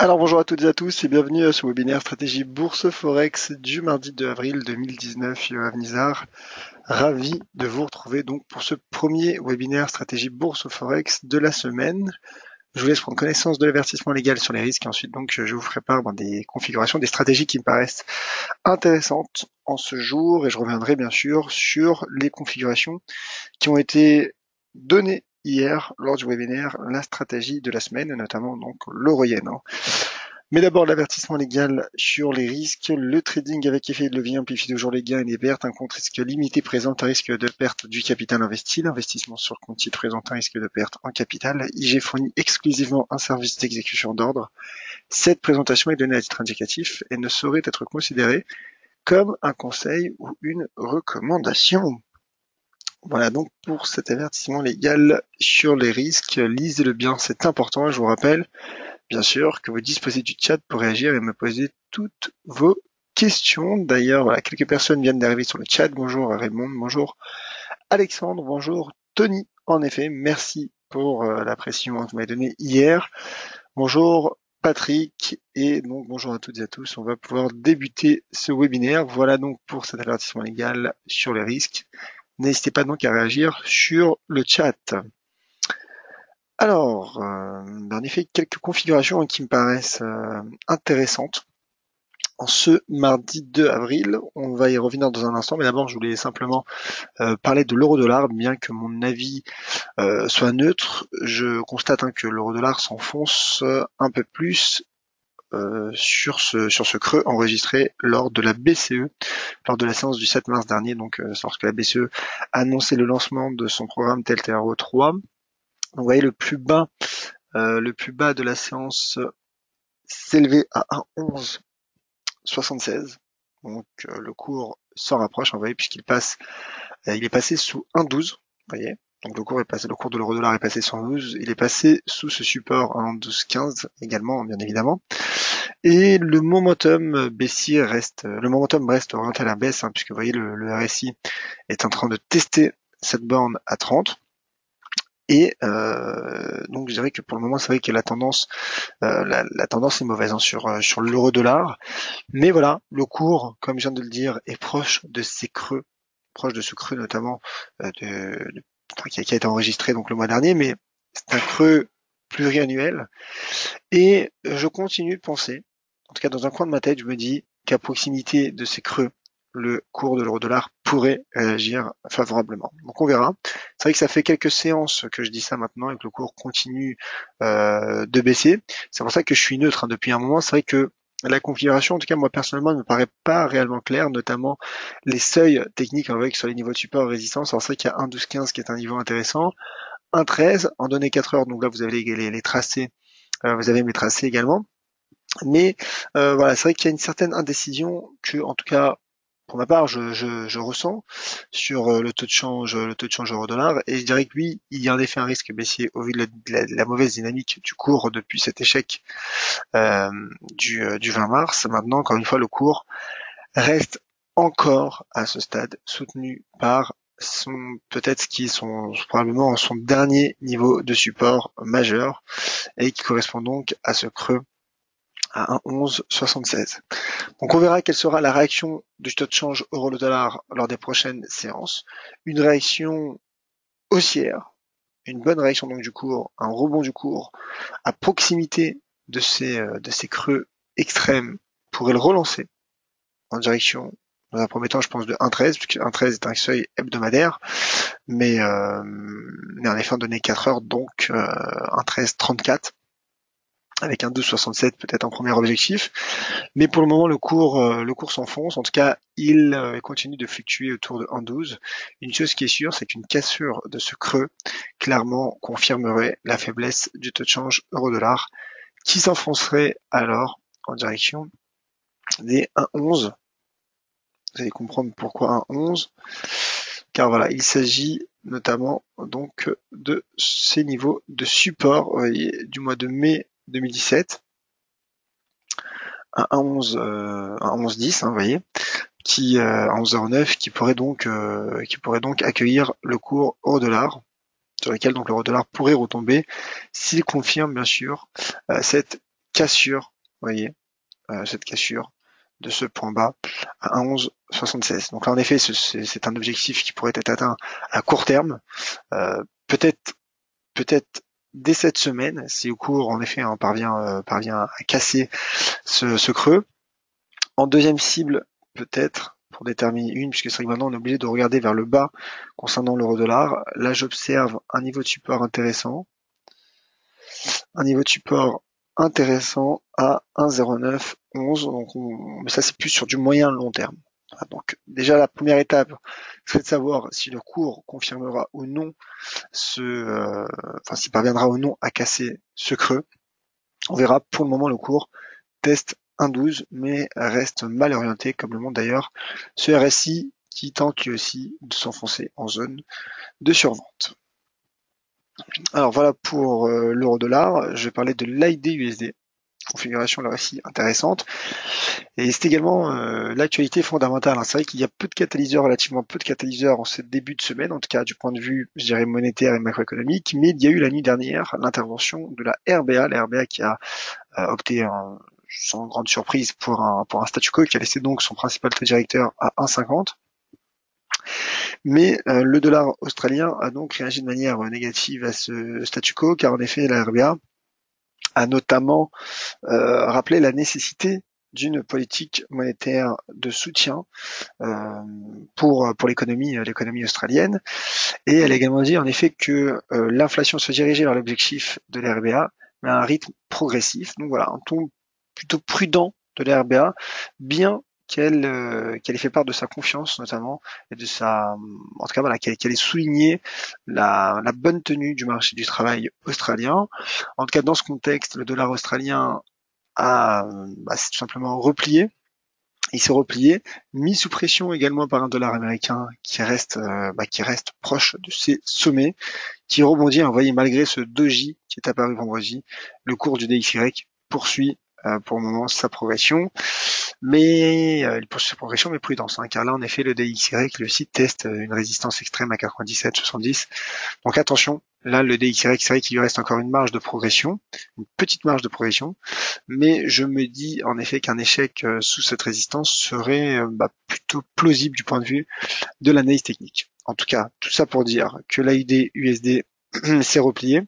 Alors bonjour à toutes et à tous et bienvenue à ce webinaire stratégie bourse forex du mardi 2 avril 2019. Yoav Nizar, ravi de vous retrouver donc pour ce premier webinaire stratégie bourse forex de la semaine. Je vous laisse prendre connaissance de l'avertissement légal sur les risques et ensuite donc je vous ferai part des configurations, des stratégies qui me paraissent intéressantes en ce jour et je reviendrai bien sûr sur les configurations qui ont été données hier lors du webinaire la stratégie de la semaine, notamment donc l'euro-yen. Mais d'abord, l'avertissement légal sur les risques. Le trading avec effet de levier amplifie toujours les gains et les pertes. Un compte risque limité présente un risque de perte du capital investi. L'investissement sur compte titre présente un risque de perte en capital. IG fournit exclusivement un service d'exécution d'ordre. Cette présentation est donnée à titre indicatif et ne saurait être considérée comme un conseil ou une recommandation. Voilà donc pour cet avertissement légal sur les risques. Lisez-le bien, c'est important. Je vous rappelle bien sûr que vous disposez du chat pour réagir et me poser toutes vos questions. D'ailleurs, voilà, quelques personnes viennent d'arriver sur le chat. Bonjour Raymond, bonjour Alexandre, bonjour Tony. En effet, merci pour la pression que vous m'avez donnée hier. Bonjour Patrick et donc bonjour à toutes et à tous. On va pouvoir débuter ce webinaire. Voilà donc pour cet avertissement légal sur les risques. N'hésitez pas donc à réagir sur le chat. Alors, en effet, quelques configurations qui me paraissent intéressantes. En ce mardi 2 avril, on va y revenir dans un instant, mais d'abord je voulais simplement parler de l'euro-dollar, bien que mon avis soit neutre. Je constate que l'euro-dollar s'enfonce un peu plus sur ce creux enregistré lors de la BCE, lors de la séance du 7 mars dernier, donc lorsque la BCE a annoncé le lancement de son programme TLTRO 3. Donc, vous voyez le plus bas de la séance s'élevait à 1,1176. Donc le cours s'en rapproche, vous voyez, puisqu'il passe, il est passé sous 1,12, vous voyez. Donc le cours de l'euro-dollar est passé sous 1,12, il est passé sous ce support à 1,1215 également, bien évidemment. Et le momentum baissier le momentum reste orienté à la baisse, puisque vous voyez le RSI est en train de tester cette borne à 30. Et donc je dirais que pour le moment c'est vrai que la tendance est mauvaise sur l'euro-dollar, mais voilà, le cours, comme je viens de le dire, est proche de ce creux notamment qui a été enregistré donc le mois dernier, mais c'est un creux pluriannuel et je continue de penser, en tout cas dans un coin de ma tête, je me dis qu'à proximité de ces creux, le cours de l'euro-dollar pourrait réagir favorablement. Donc on verra. C'est vrai que ça fait quelques séances que je dis ça maintenant et que le cours continue de baisser. C'est pour ça que je suis neutre depuis un moment. C'est vrai que la configuration, en tout cas moi personnellement, ne me paraît pas réellement claire, notamment les seuils techniques on voit que sur les niveaux de support et résistance. Alors c'est vrai qu'il y a 1,1215 qui est un niveau intéressant, 1,13 en données 4 heures, donc là vous avez les tracés, vous avez mes tracés également. Mais voilà, c'est vrai qu'il y a une certaine indécision que, en tout cas, pour ma part, je ressens sur le taux de change euro-dollar, et je dirais que oui, il y a en effet un risque baissier au vu de la mauvaise dynamique du cours depuis cet échec du 20 mars. Maintenant, encore une fois, le cours reste encore à ce stade soutenu par peut-être probablement son dernier niveau de support majeur et qui correspond donc à ce creux à 1,1176. Donc on verra quelle sera la réaction du taux de change euro-dollar lors des prochaines séances. Une réaction haussière, une bonne réaction donc du cours, un rebond du cours à proximité de ces creux extrêmes pourrait le relancer en direction, dans un premier temps je pense de 1,13, puisque 1,13 est un seuil hebdomadaire, mais en effet en données 4 heures, donc 1,1334 avec un 12,67 peut-être en premier objectif. Mais pour le moment, le cours s'enfonce. En tout cas, il continue de fluctuer autour de 1,12. Une chose qui est sûre, c'est qu'une cassure de ce creux clairement confirmerait la faiblesse du taux de change euro-dollar qui s'enfoncerait alors en direction des 1,11. Vous allez comprendre pourquoi 1,11. Car voilà, il s'agit notamment donc de ces niveaux de support, vous voyez, du mois de mai 2017 à 1,1110, vous voyez, qui à 11,09 qui pourrait donc accueillir le cours euro-dollar, sur lequel donc l'euro-dollar pourrait retomber s'il confirme bien sûr cette cassure voyez, cette cassure de ce point bas à 1,1176. Donc là, en effet, c'est un objectif qui pourrait être atteint à court terme, peut-être dès cette semaine, si le cours en effet parvient à casser ce creux. En deuxième cible, peut-être pour déterminer une, puisque c'est vrai que maintenant on est obligé de regarder vers le bas concernant l'euro-dollar. Là, j'observe un niveau de support intéressant, un niveau de support intéressant à 1,0911. Donc, mais ça, c'est plus sur du moyen long terme. Donc, déjà, la première étape serait de savoir si le cours confirmera ou non s'il parviendra ou non à casser ce creux. On verra. Pour le moment, le cours teste 1,12, mais reste mal orienté, comme le montre d'ailleurs ce RSI qui tente lui aussi de s'enfoncer en zone de survente. Alors voilà pour l'euro-dollar. Je vais parler de l'AID-USD, configuration là aussi intéressante. Et c'est également l'actualité fondamentale. C'est vrai qu'il y a peu de catalyseurs, relativement peu de catalyseurs en ce début de semaine, en tout cas du point de vue, je dirais, monétaire et macroéconomique, mais il y a eu la nuit dernière l'intervention de la RBA qui a opté sans grande surprise pour un statu quo, qui a laissé donc son principal taux directeur à 1,50. Mais le dollar australien a donc réagi de manière négative à ce statu quo, car en effet la RBA a notamment rappelé la nécessité d'une politique monétaire de soutien pour l'économie australienne, et elle a également dit en effet que l'inflation se dirigeait vers l'objectif de la RBA, mais à un rythme progressif. Donc voilà, un ton plutôt prudent de la RBA, bien qu'elle ait fait part de sa confiance notamment, et de sa, en tout cas voilà, qu'elle ait souligné la bonne tenue du marché du travail australien. En tout cas, dans ce contexte, le dollar australien s'est tout simplement replié. Il s'est replié, mis sous pression également par un dollar américain qui reste proche de ses sommets, qui rebondit. Vous voyez, malgré ce doji qui est apparu vendredi, le cours du DXY poursuit pour le moment sa progression, mais il poursuit sa progression, mais prudence, car là en effet le DXY, le site teste une résistance extrême à 97,70. Donc attention, là le DXY, c'est vrai qu'il lui reste encore une marge de progression, une petite marge de progression, mais je me dis en effet qu'un échec sous cette résistance serait plutôt plausible du point de vue de l'analyse technique. En tout cas, tout ça pour dire que l'AUD USD s'est replié,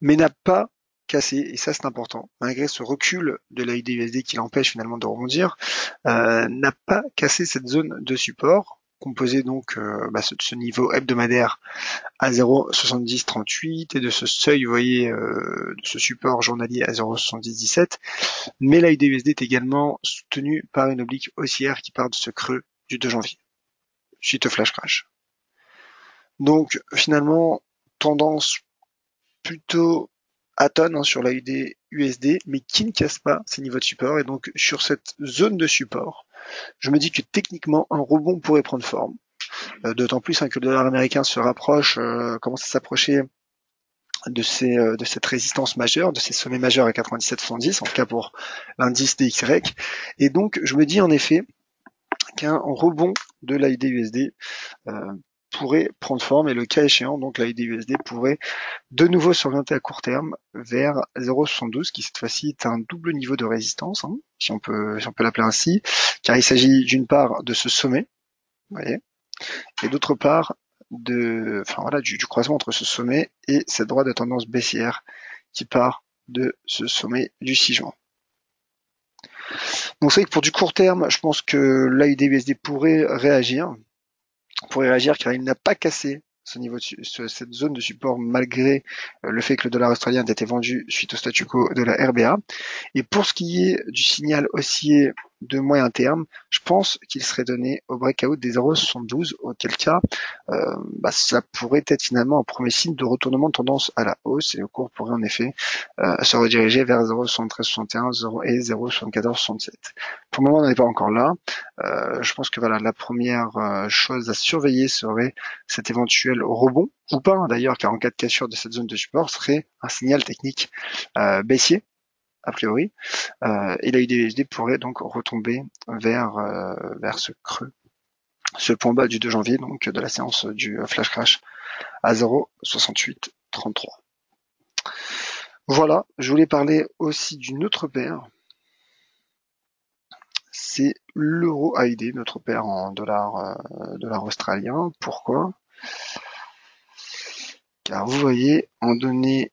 mais n'a pas cassé, et ça c'est important, malgré ce recul de l'AUD USD qui l'empêche finalement de rebondir, n'a pas cassé cette zone de support, composée donc de ce niveau hebdomadaire à 0,7038 et de ce seuil, vous voyez, de ce support journalier à 0,7017. Mais l'AUD USD est également soutenu par une oblique haussière qui part de ce creux du 2 janvier, suite au flash crash. Donc finalement, tendance plutôt atone sur l'AUD USD, mais qui ne casse pas ces niveaux de support. Et donc sur cette zone de support, je me dis que techniquement, un rebond pourrait prendre forme. D'autant plus que le dollar américain se rapproche, commence à s'approcher de cette résistance majeure, de ces sommets majeurs à 97,70, en tout cas pour l'indice DXY. Et donc, je me dis en effet qu'un rebond de l'AUD USD pourrait prendre forme, et le cas échéant, donc l'AUD USD pourrait de nouveau s'orienter à court terme vers 0,72, qui cette fois-ci est un double niveau de résistance, si on peut l'appeler ainsi, car il s'agit d'une part de ce sommet, vous voyez, et d'autre part du croisement entre ce sommet et cette droite de tendance baissière qui part de ce sommet du 6 juin. Donc c'est vrai que pour du court terme, je pense que l'AUD USD pourrait réagir car il n'a pas cassé ce niveau cette zone de support malgré le fait que le dollar australien ait été vendu suite au statu quo de la RBA. Et pour ce qui est du signal haussier de moyen terme, je pense qu'il serait donné au breakout des 0,72, auquel cas ça pourrait être finalement un premier signe de retournement de tendance à la hausse, et le cours pourrait en effet se rediriger vers 0,7361 et 0,7467. Pour le moment, on n'en est pas encore là. Je pense que voilà, la première chose à surveiller serait cet éventuel rebond, ou pas d'ailleurs, car en cas de cassure de cette zone de support, serait un signal technique baissier, a priori, et l'AUD USD pourrait donc retomber vers ce creux, ce point bas du 2 janvier, donc de la séance du flash crash à 0,6833. Voilà, je voulais parler aussi d'une autre paire, c'est l'euro AUD, notre paire en dollars australien. Pourquoi? Car vous voyez, en données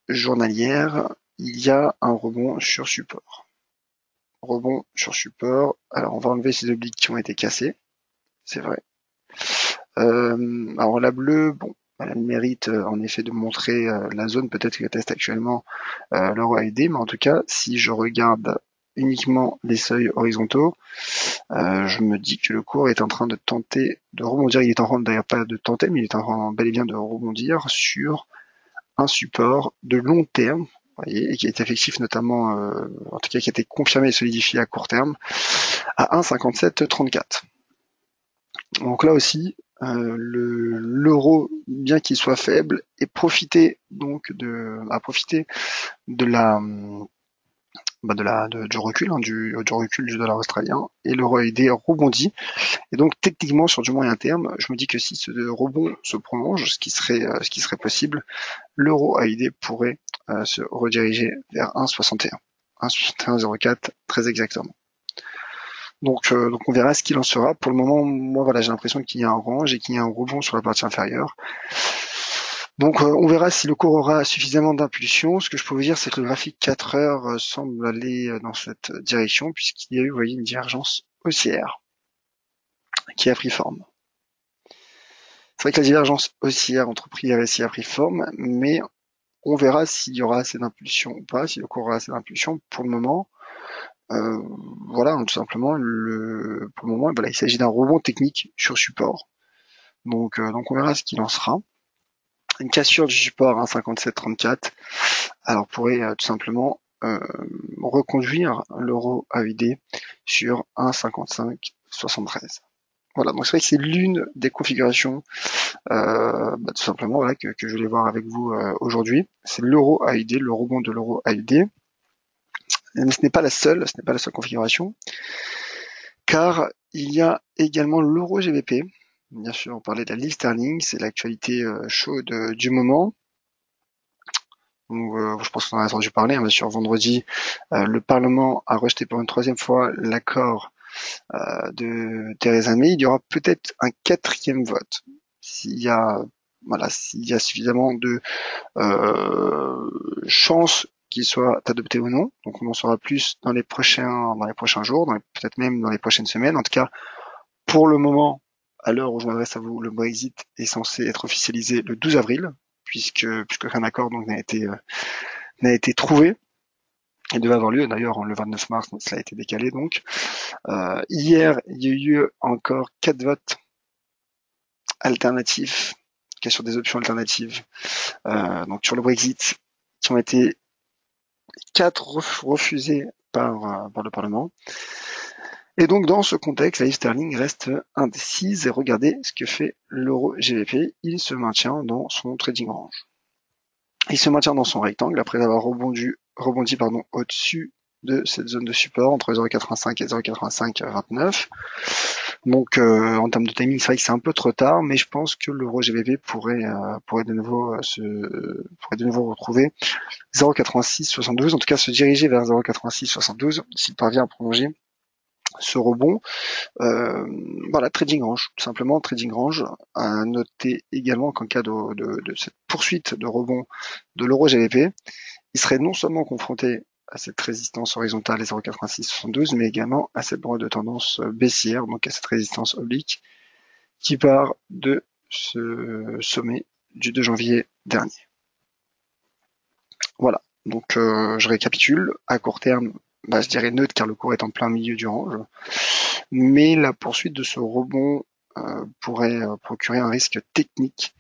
journalières, il y a un rebond sur support. Rebond sur support. Alors on va enlever ces obliques qui ont été cassés, c'est vrai. Alors la bleue, bon, elle a le mérite en effet de montrer la zone peut-être que teste actuellement l'euro AUD, mais en tout cas, si je regarde uniquement les seuils horizontaux, je me dis que le cours est en train de tenter de rebondir. Il est en train d'ailleurs pas de tenter, mais il est en train bel et bien de rebondir sur un support de long terme, vous voyez, et qui est effectif notamment, en tout cas qui a été confirmé et solidifié à court terme, à 1,5734. Donc là aussi, l'euro, bien qu'il soit faible, est profité donc profiter de du recul, hein, du recul du dollar australien, et l'euro AUD rebondit. Et donc techniquement sur du moyen terme, je me dis que si ce rebond se prolonge, ce qui serait possible, l'euro AUD pourrait se rediriger vers 1,61, 1,6104 très exactement. Donc on verra ce qu'il en sera. Pour le moment, moi voilà, j'ai l'impression qu'il y a un range et qu'il y a un rebond sur la partie inférieure. Donc on verra si le cours aura suffisamment d'impulsion. Ce que je peux vous dire, c'est que le graphique 4 heures semble aller dans cette direction, puisqu'il y a eu, vous voyez, une divergence haussière qui a pris forme. C'est vrai que la divergence haussière entre prix et RSI a pris forme, mais on verra s'il y aura assez d'impulsion ou pas, si le cours aura assez d'impulsion. Pour le moment, euh, voilà, tout simplement, pour le moment, voilà, il s'agit d'un rebond technique sur support. Donc on verra ce qu'il en sera. Une cassure du support à 1,5734, alors pourrait tout simplement reconduire l'euro AUD sur 1,5573. Voilà, donc c'est vrai que c'est l'une des configurations, tout simplement, voilà, que je voulais voir avec vous aujourd'hui. C'est l'euro AUD, le rebond de l'euro AUD. Mais ce n'est pas la seule, configuration, car il y a également l'euro GBP. Bien sûr, on parlait de la livre sterling, c'est l'actualité chaude du moment. Donc, je pense qu'on en a entendu parler, hein, bien sûr, vendredi, le Parlement a rejeté pour une troisième fois l'accord de Theresa May. Il y aura peut-être un quatrième vote s'il y a, voilà, s'il y a suffisamment de chances qu'il soit adopté ou non. Donc, on en saura plus dans les prochains jours, peut-être même dans les prochaines semaines. En tout cas, pour le moment, à l'heure où je m'adresse à vous, le Brexit est censé être officialisé le 12 avril, puisqu'aucun accord donc n'a été trouvé. Il devait avoir lieu d'ailleurs le 29 mars, donc cela a été décalé donc. Hier, il y a eu encore 4 votes alternatifs, sur des options alternatives, donc sur le Brexit, qui ont été 4 refusés par le Parlement. Et donc dans ce contexte, la livre sterling reste indécise et regardez ce que fait l'euro GBP, il se maintient dans son trading range. Il se maintient dans son rectangle après avoir rebondi au-dessus de cette zone de support entre 0,85 et 0,8529. Donc en termes de timing, c'est vrai que c'est un peu trop tard, mais je pense que l'euro GBP pourrait de nouveau retrouver 0,8672, en tout cas se diriger vers 0,8672 s'il parvient à prolonger ce rebond. Voilà, trading range, tout simplement trading range. À noter également qu'en cas de cette poursuite de rebond de l'euro GBP, il serait non seulement confronté à cette résistance horizontale, les 0,8672, mais également à cette droite de tendance baissière, donc à cette résistance oblique, qui part de ce sommet du 2 janvier dernier. Voilà, donc je récapitule. À court terme, je dirais neutre car le cours est en plein milieu du range, mais la poursuite de ce rebond pourrait procurer un risque technique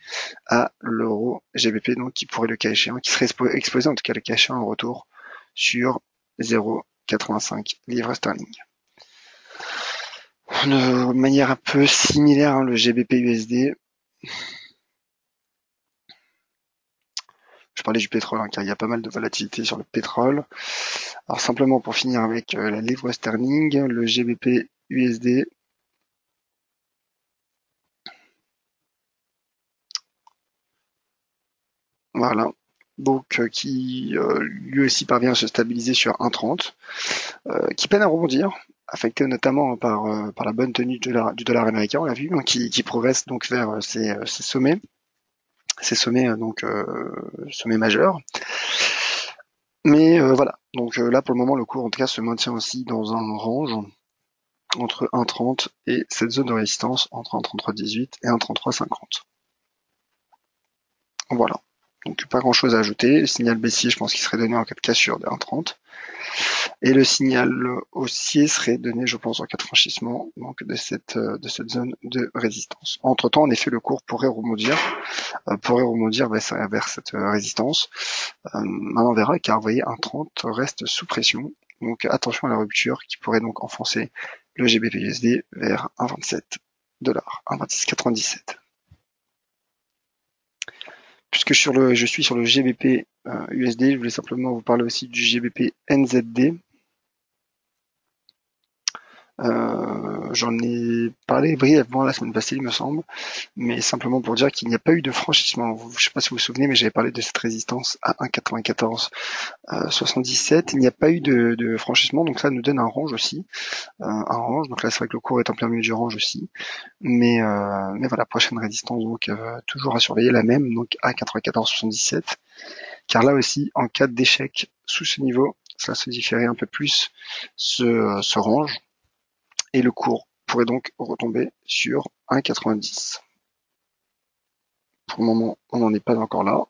à l'euro GBP, donc qui pourrait le cas échéant, qui serait exposé en tout cas le cas échéant en retour sur 0,85 livres sterling. De manière un peu similaire, hein, le GBP USD. Je parlais du pétrole, hein, car il y a pas mal de volatilité sur le pétrole. Alors simplement pour finir avec la livre sterling, le GBP USD. Voilà. donc qui lui aussi parvient à se stabiliser sur 1,30, qui peine à rebondir, affecté notamment par la bonne tenue du dollar américain, on l'a vu, hein, qui progresse donc vers ses sommets, sommets majeurs. Mais voilà, donc là pour le moment le cours en tout cas se maintient aussi dans un range entre 1,30 et cette zone de résistance entre 1,3318 et 1,3350. Voilà. Donc pas grand chose à ajouter. Le signal baissier, je pense qu'il serait donné en cas de cassure de 1,30. Et le signal haussier serait donné, je pense, en cas de franchissement donc de cette zone de résistance. Entre temps, en effet, le cours pourrait rebondir vers cette résistance. Maintenant, on verra, car vous voyez, 1,30 reste sous pression. Donc attention à la rupture qui pourrait donc enfoncer le GBP/USD vers 1,27 $, 1,2697. Puisque je suis sur le GBP USD, je voulais simplement vous parler aussi du GBP NZD. J'en ai parlé brièvement la semaine passée, il me semble, mais simplement pour dire qu'il n'y a pas eu de franchissement. Je ne sais pas si vous vous souvenez, mais j'avais parlé de cette résistance à 1,9477. Il n'y a pas eu de franchissement, donc ça nous donne un range aussi, un range. Donc là, c'est vrai que le cours est en plein milieu du range aussi, mais voilà, prochaine résistance donc toujours à surveiller, la même, donc à 94,77. Car là aussi, en cas d'échec sous ce niveau, ça solidifierait un peu plus ce range, et le cours pourrait donc retomber sur 1,90. Pour le moment, on n'en est pas encore là,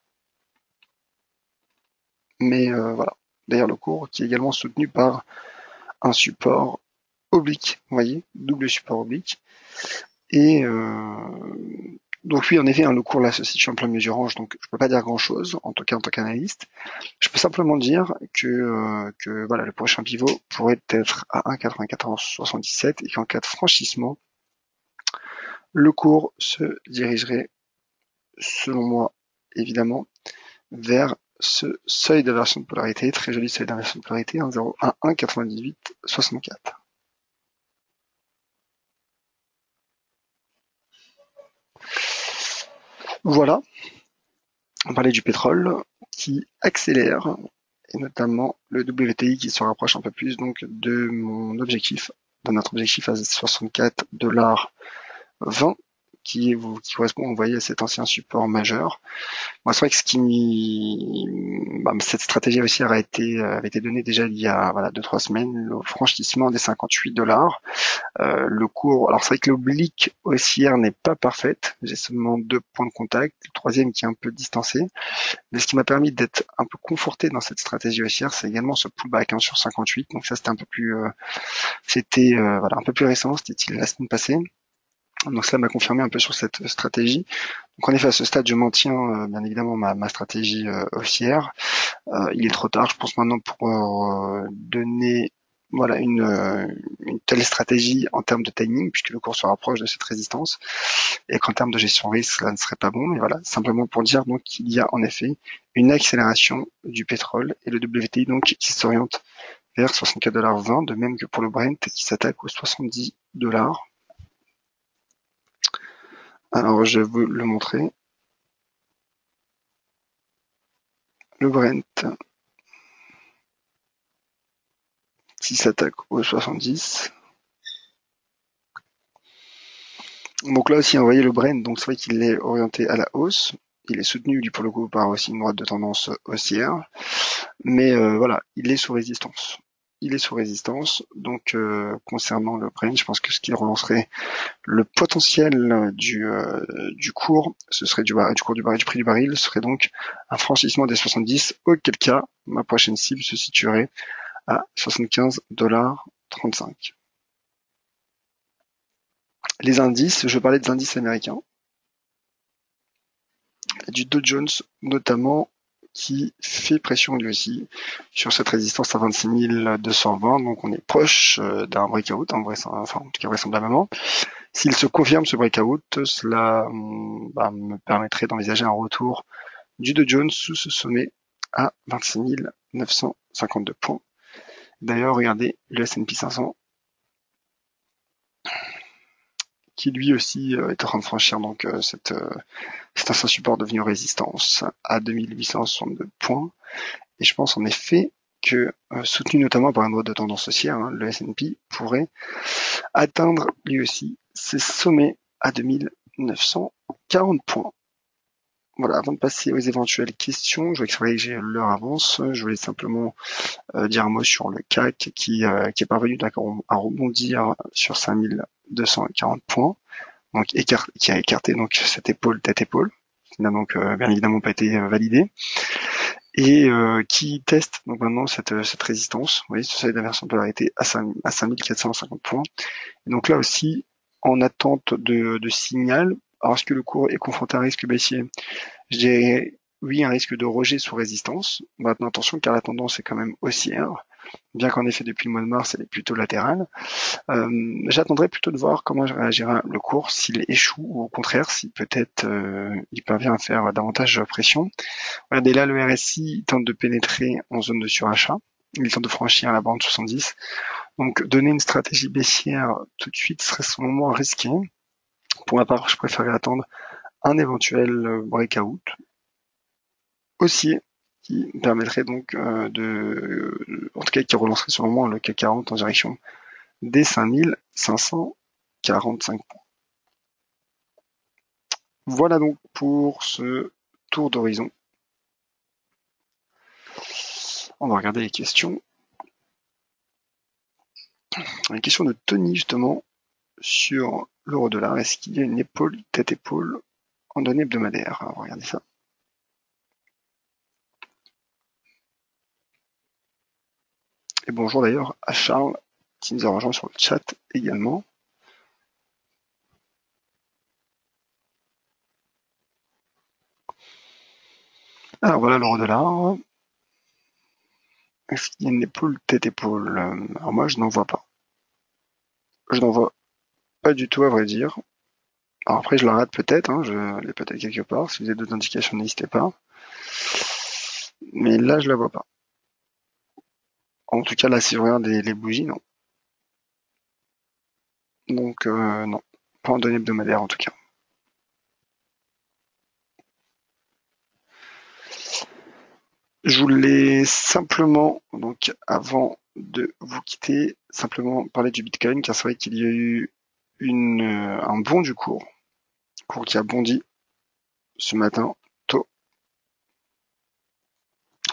mais voilà. D'ailleurs, le cours qui est également soutenu par un support oblique, vous voyez, double support oblique. Et donc oui, en effet, hein, le cours là se situe en plein milieu du range, donc je peux pas dire grand-chose, en tout cas en tant qu'analyste. Je peux simplement dire que voilà, le prochain pivot pourrait être à 1,9477 et qu'en cas de franchissement, le cours se dirigerait, selon moi, évidemment, vers ce seuil d'inversion de polarité, très joli seuil d'inversion de polarité, 1,9864. Voilà, on parlait du pétrole qui accélère, et notamment le WTI qui se rapproche un peu plus donc de notre objectif à 64,20 $, qui correspond, vous voyez, à cet ancien support majeur. Moi, c'est vrai que cette stratégie haussière avait été donnée déjà il y a 2-3 semaines, le franchissement des 58 $. Le cours, alors c'est vrai que l'oblique haussière n'est pas parfaite, j'ai seulement 2 points de contact, le troisième qui est un peu distancé, mais ce qui m'a permis d'être un peu conforté dans cette stratégie haussière, c'est également ce pullback sur 58, donc ça c'était un peu plus un peu plus récent, c'était la semaine passée. Donc cela m'a confirmé un peu sur cette stratégie. Donc en effet, à ce stade, je maintiens bien évidemment ma stratégie haussière. Il est trop tard, je pense maintenant, pour donner une telle stratégie en termes de timing, puisque le cours se rapproche de cette résistance, et qu'en termes de gestion risque, cela ne serait pas bon. Mais voilà, simplement pour dire donc qu'il y a en effet une accélération du pétrole et le WTI donc qui s'oriente vers 64,20 $, de même que pour le Brent qui s'attaque aux 70 $. Alors je vais vous le montrer. Le Brent qui s'attaque aux 70. Donc là aussi, vous voyez le Brent, donc c'est vrai qu'il est orienté à la hausse. Il est soutenu, lui, pour le coup, par aussi une droite de tendance haussière. Mais voilà, il est sous résistance. Il est sous résistance. Donc concernant le Brent, je pense que ce qui relancerait le potentiel du cours, ce serait du prix du baril, ce serait donc un franchissement des 70, auquel cas ma prochaine cible se situerait à 75,35 $. Les indices, je parlais des indices américains, du Dow Jones notamment, qui fait pression lui aussi sur cette résistance à 26 220, donc on est proche d'un breakout, en tout cas vraisemblablement. S'il se confirme ce breakout, cela me permettrait d'envisager un retour du Dow Jones sous ce sommet à 26 952 points. D'ailleurs, regardez le S&P 500 qui lui aussi est en train de franchir donc cet ancien support devenu résistance à 2862 points. Et je pense en effet que, soutenu notamment par une droite de tendance haussière, hein, le S&P pourrait atteindre lui aussi ses sommets à 2940 points. Voilà, avant de passer aux éventuelles questions, je vois que l'heure avance, je voulais simplement dire un mot sur le CAC qui est parvenu à rebondir sur 5240 points, donc qui a écarté donc cette épaule tête-épaule, qui n'a donc bien évidemment pas été validée, et qui teste donc maintenant cette résistance, vous voyez, ce seuil d'inversion de polarité à 5450 points. Et donc là aussi, en attente de signal, alors est-ce que le cours est confronté à un risque baissier? Je dirais oui, un risque de rejet sous résistance. Maintenant attention car la tendance est quand même haussière, bien qu'en effet depuis le mois de mars elle est plutôt latérale. J'attendrai plutôt de voir comment réagira le cours, s'il échoue ou au contraire si peut-être il parvient à faire davantage pression. Regardez là, le RSI tente de pénétrer en zone de surachat, il tente de franchir la bande 70. Donc donner une stratégie baissière tout de suite serait son moment risqué. Pour ma part, je préférerais attendre un éventuel breakout haussier qui permettrait donc en tout cas qui relancerait sur le moment le CAC 40 en direction des 5545 points. Voilà donc pour ce tour d'horizon. On va regarder les questions. Une question de Tony justement sur l'euro-dollar. Est-ce qu'il y a une épaule, tête-épaule en données hebdomadaires? On va regarder ça. Et bonjour d'ailleurs à Charles qui nous a rejoint sur le chat également. Alors voilà l'euro-dollar. Est-ce qu'il y a une épaule, tête-épaule? Alors moi je n'en vois pas. Je n'en vois pas du tout à vrai dire. Alors après je la rate peut-être, hein, je l'ai peut-être quelque part. Si vous avez d'autres indications, n'hésitez pas. Mais là je la vois pas. En tout cas là si je regarde les bougies, non. Donc non, pas en données hebdomadaires en tout cas. Je voulais simplement, donc avant de vous quitter, simplement parler du Bitcoin, car c'est vrai qu'il y a eu un bond du cours qui a bondi ce matin tôt.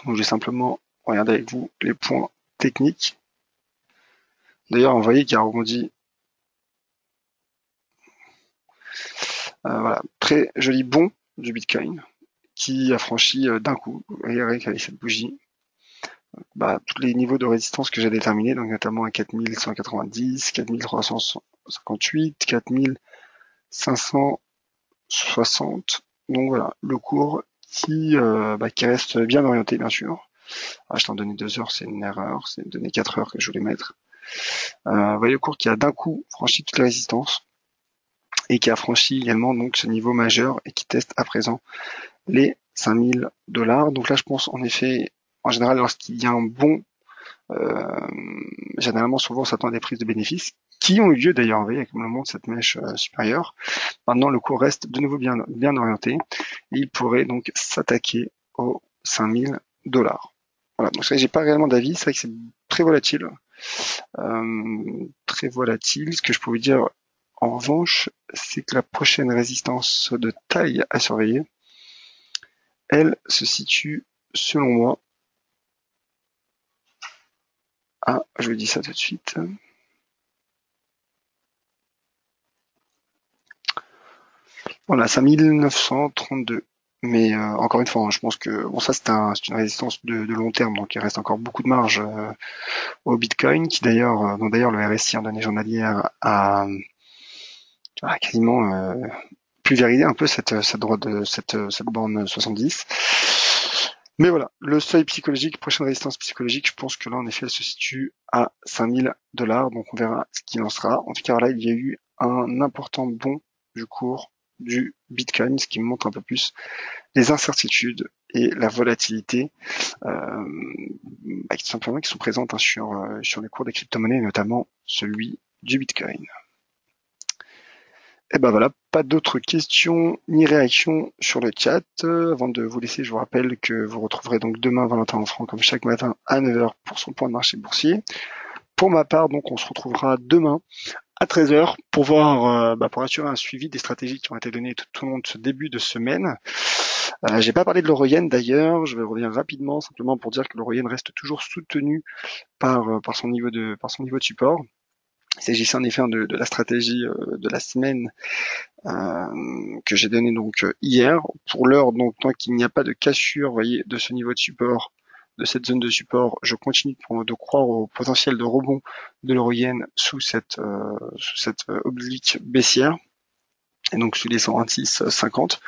Donc je vais simplement regarder avec vous les points techniques. D'ailleurs, vous voyez qu'il a rebondi. Voilà, très joli bond du Bitcoin qui a franchi d'un coup, vous voyez avec cette bougie, tous les niveaux de résistance que j'ai déterminés, donc notamment à 4190, 4358, 4560. Donc voilà, le cours qui reste bien orienté bien sûr. Je t'en donnais 2 heures, c'est une erreur, c'est donné 4 heures que je voulais mettre. Vous voyez le cours qui a d'un coup franchi toutes les résistances et qui a franchi également donc ce niveau majeur et qui teste à présent les 5000 $. Donc là je pense en effet, en général lorsqu'il y a un bon, généralement souvent on s'attend à des prises de bénéfices qui ont eu lieu d'ailleurs, vous voyez, avec le moment de cette mèche supérieure. Maintenant le cours reste de nouveau bien orienté et il pourrait donc s'attaquer aux 5000 $. Voilà, donc j'ai pas réellement d'avis, c'est vrai que c'est très volatile. Très volatile. Ce que je peux vous dire en revanche, c'est que la prochaine résistance de taille à surveiller, elle se situe, selon moi, je vous dis ça tout de suite. Voilà, 5932. Mais encore une fois, hein, je pense que bon ça c'est une résistance de long terme, donc il reste encore beaucoup de marge au Bitcoin, dont d'ailleurs le RSI en données journalières a quasiment pulvérisé un peu cette borne 70. Mais voilà, le seuil psychologique, prochaine résistance psychologique, je pense que là en effet elle se situe à 5000 $, donc on verra ce qu'il en sera. En tout cas là il y a eu un important bond du cours du Bitcoin, ce qui montre un peu plus les incertitudes et la volatilité tout simplement qui sont présentes sur les cours des crypto-monnaies, notamment celui du Bitcoin. Et ben voilà, pas d'autres questions ni réactions sur le chat. Avant de vous laisser, je vous rappelle que vous retrouverez donc demain Valentin Enfant comme chaque matin à 9 heures pour son point de marché boursier. Pour ma part, donc, on se retrouvera demain à 13 heures pour voir, pour assurer un suivi des stratégies qui ont été données tout au long de ce début de semaine. J'ai pas parlé de l'euro yen d'ailleurs, je vais revenir rapidement simplement pour dire que l'euro yen reste toujours soutenu par son niveau de support. Il s'agissait en effet de la stratégie de la semaine que j'ai donné donc hier. Pour l'heure, donc tant qu'il n'y a pas de cassure, vous voyez, de ce niveau de support, de cette zone de support, je continue de croire au potentiel de rebond de l'euro yen sous cette oblique baissière, et donc sous les 126,50.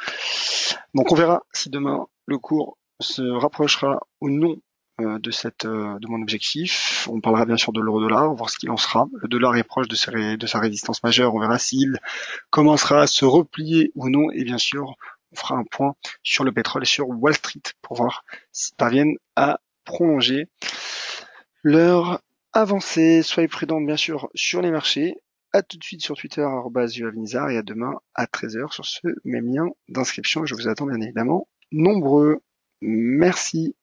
Donc on verra si demain le cours se rapprochera ou non de mon objectif. On parlera bien sûr de l'euro-dollar, voir ce qu'il en sera. Le dollar est proche de sa résistance majeure. On verra s'il commencera à se replier ou non. Et bien sûr, on fera un point sur le pétrole et sur Wall Street pour voir s'ils parviennent à prolonger leur avancée. Soyez prudents bien sûr sur les marchés. À tout de suite sur Twitter, @yoavinizar, et à demain à 13 heures sur ce même lien d'inscription. Je vous attends bien évidemment nombreux. Merci.